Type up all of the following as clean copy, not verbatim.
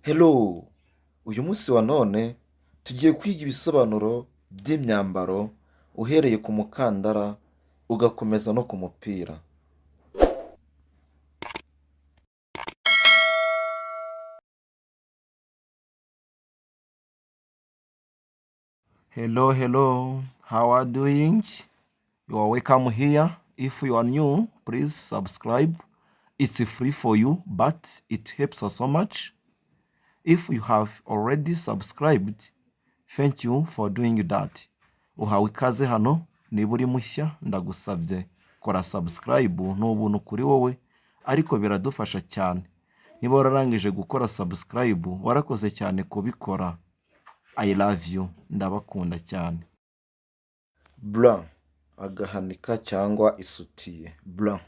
Hello, uyu munsi wa none tugiye kwiga ibisobanuro by'imyambaro uhereye ku mukandara ugakomeza no ku mupira. Hello, how are you doing? You are welcome here. If you are new, please subscribe. It's free for you, but it helps us so much. If you have already subscribed, thank you for doing that. Uhawe ikaze hano, niba uri mushya ndagusabye kora subscribe, ni ubuntu kuri wowe ariko biradufasha cyane. Niba wararangije gukora subscribe, warakoze cyane kubikora. I love you, ndabakunda cyane. Blanc, agahanika cyangwa isutiye. Blanc.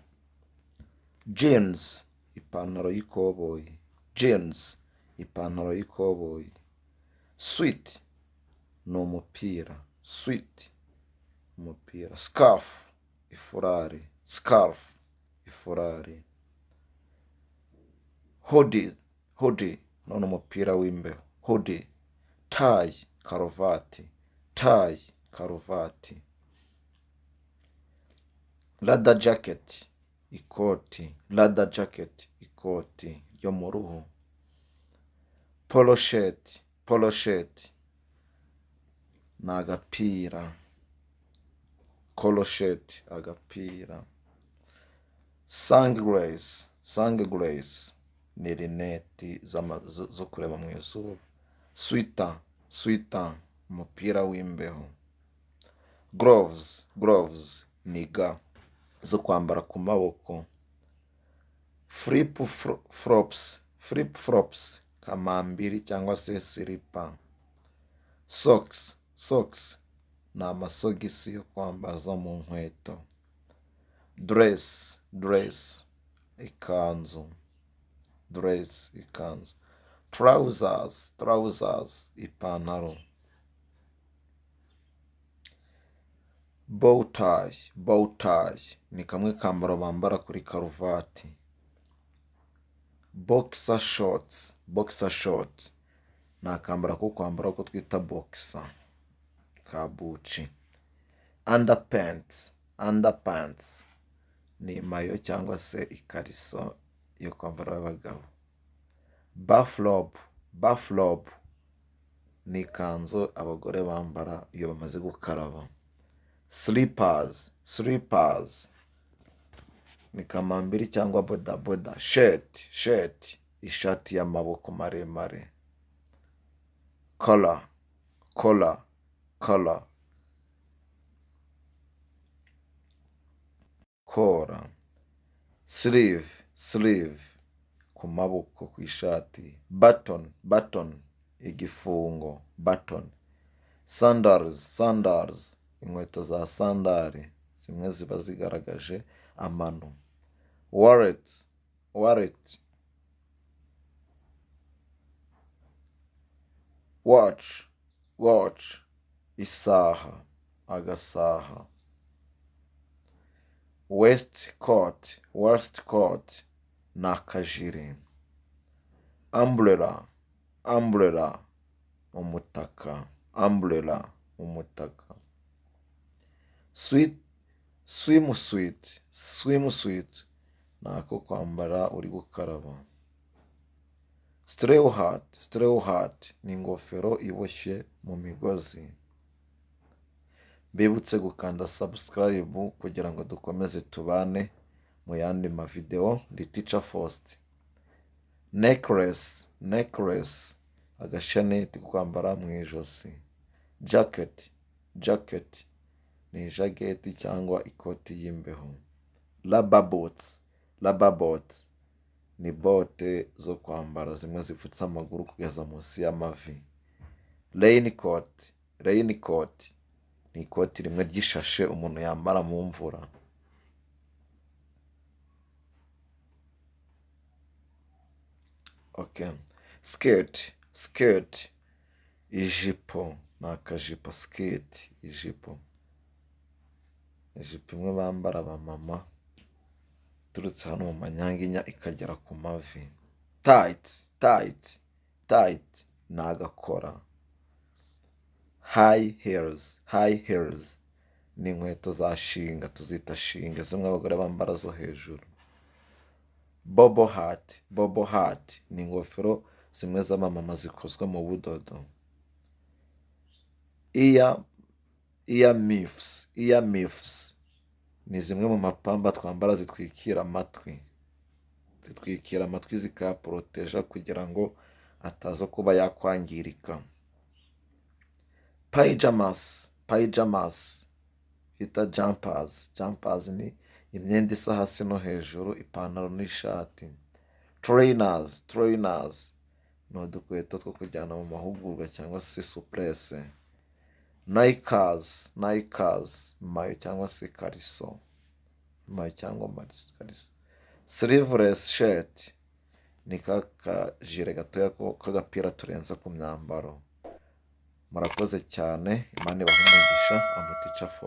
Jeans, ipantaro y'ikoboyi. Jeans, ipantaro y'ikoboyi. Sweat, ni umupira. Sweat, umupira. Scarf, ifurari. Scarf, ifurari. Hoodie, none umupira w'imbeho. Hoodie. Tie, karuvati. Tie, karuvati. Leather jacket, ikoti. Leather jacket, ikoti ryo mu ruhu. Polo shirt, ni agapira. Polo shirt, agapira. Sunglass, ni rineti zo kureba mu izuba. Sweater, umupira w'imbeho. Gloves, ni ga zo kwambara ku maboko. Flip-flops, kamambiri cyangwa se silipa. Socks, ni amasogisi yo kwambaza mu nkweto. Dress, ikanzu. Trousers, ipantaro. Bow tie, ni kamwe kambaro bambara kuri karuvati. Boxer shorts, ni akambara ko kwambara ko twita boxer ka buci. Underpants, ni mayo cyangwa se ikariso yo kwambara abagabo. Bathrobe, ni ikanzu abagore bambara iyo bamaze gukaraba. Slippers, ni kamambiri cyangwa bodaboda. Shirt, ishati y'amaboko maremare. Collar, kora. Sleeve, ku maboko ku ishati. Button, igifungo. Button. Sandals, inkweto za sandari zimwe ziba zigaragaje amano. Wallet, watch, isaha, agasaha. Waistcoat, ni akajiri. Umbrella, umutaka. Swimsuit, ni ako kwambara uri gukaraba. Straw hat, ni ingofero iboshye mu migozi. Mbibutse gukanda subscribe kugira ngo dukomeze tubane mu yandi mavideo. Ndi Teacher Faust. Necklace, agashaneti ko kwambara mu ijosi. Jacket, ni jageti cyangwa ikoti y'imbeho. Rubber boots, ni bote zo kwambara zimwe zipfutse amaguru kugeza munsi y'amavi. Raincoat, ni ikoti rimwe ry'ishashe umuntu yambara mu mvura. Okay. Skirt, ijipo, ni akajipo. Skirt, ijipo imwe bambara abamama iturutse hano mu manyanginya ikagera ku mavi. Tight, tight ni agakora. High heels ni inkweto za shinga, tuzita shinga, zimwe abagore bambara zo hejuru. Bobo hat ni ingofero zimwe z'amamama zikozwe mu budodo. Ear muffs ni zimwe mu mapamba twambara zitwikira amatwi zikayaporoteja kugira ngo ataza kuba yakwangirika. Pajamas bita jumpers ni imyenda isa hasi no hejuru, ipantaro n'ishati. Trainers ni udukweto two kujyana mu mahugurwa cyangwa se supresse. Nikers mayo cyangwa se kariso, Sleeveless shirt ni kakajire gatoya k'agapira turenza ku myambaro. Murakoze cyane, Imana ibahe umugisha. I'm Teacher Fo.